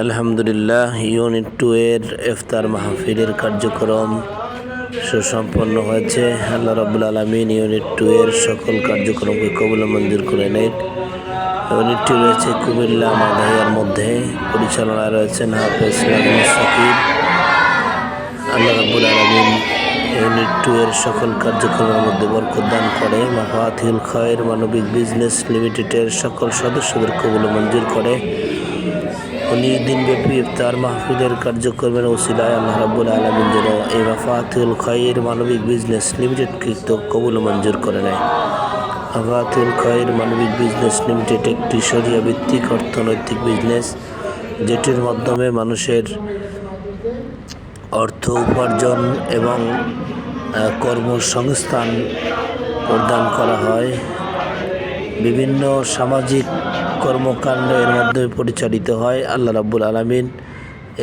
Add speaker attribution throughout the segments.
Speaker 1: আলহামদুলিল্লাহ, ইউনিট 2 এর ইফতার মাহফিলের কার্যক্রম সুসম্পন্ন হয়েছে। আল্লাহ রাব্বুল আলামিন ইউনিট 2 এর সকল কার্যক্রমকে কবুল মঞ্জুর করে নেন। ইউনিট 2 রয়েছে কুমিল্লা মাদাহিয়ার মধ্যে, পরিচালনায় রয়েছেন হাফেজ নাজমুস সাকিব। আল্লাহ রাব্বুল আলামিন ইউনিট 2 এর সকল কার্যক্রমের মধ্যে বরকত দান করে। মাফাতিহুল খায়র মানবিক বিজনেস লিমিটেডের সকল সদস্যদের কবুল মঞ্জুর করে। 19 দিনব্যাপী ইফতার মাহফিলের কার্যক্রমের ওসিলায় আল্লাহ রাব্বুল আলামিন যেন এই মাফাতিহুল খায়র মানবিক বিজনেস লিমিটেডকে কবুল মঞ্জুর করে নেয়। মাফাতিহুল খায়র মানবিক বিজনেস লিমিটেড একটি শরিয়া ভিত্তিক অর্থনৈতিক বিজনেস, যেটির মাধ্যমে মানুষের অর্থ উপার্জন এবং কর্মসংস্থান প্রদান করা হয়। বিভিন্ন সামাজিক কর্মকাণ্ডের মাধ্যমে পরিচালিত হয়। আল্লাহ রাব্বুল আলামিন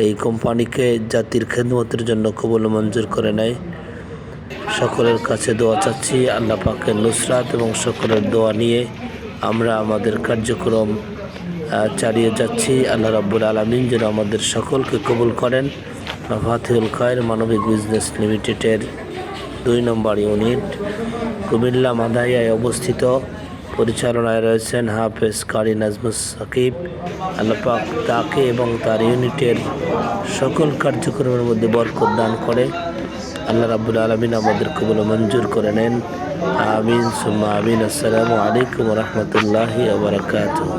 Speaker 1: এই কোম্পানিকে জাতির খেদমতের জন্য কবুল মঞ্জুর করে নেয়। সকলের কাছে দোয়া চাচ্ছি, আল্লাহ পাকের নুসরাত এবং সকলের দোয়া নিয়ে আমরা আমাদের কার্যক্রম চালিয়ে যাচ্ছি। আল্লাহ রাব্বুল আলামিন যেন আমাদের সকলকে কবুল করেন। মাফাতিহুল খায়র মানবিক বিজনেস লিমিটেডের 2 নম্বর ইউনিট কুমিল্লা মাদাহিয়ায় অবস্থিত। পরিচালনায় রয়েছেন হাফেজ কারি নাজমুস সাকিব। আল্লাহ পাক তাকে এবং তার ইউনিটের সকল কার্যক্রমের মধ্যে বরকত দান করে। আল্লাহ রাব্বুল আলামিন আমাদের কবুল মঞ্জুর করে নেন। আমিন সুম্মা আমিন। আসসালামু আলাইকুম ওয়া রাহমাতুল্লাহি ওয়া বারাকাতুহু।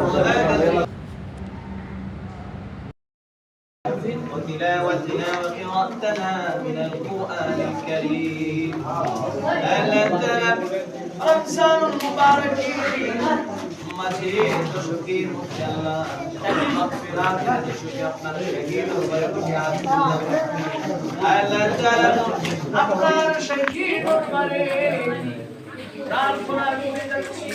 Speaker 2: وتلاوتنا وقراءتنا من القرآن الكريم. أهلا وسهلا رمضان المبارك مزيد شكر الله مغفرات شكر আপনার শহীদ বরকত أهلا وسهلا আপনার শহীদ করে তারপর আমি যাচ্ছি।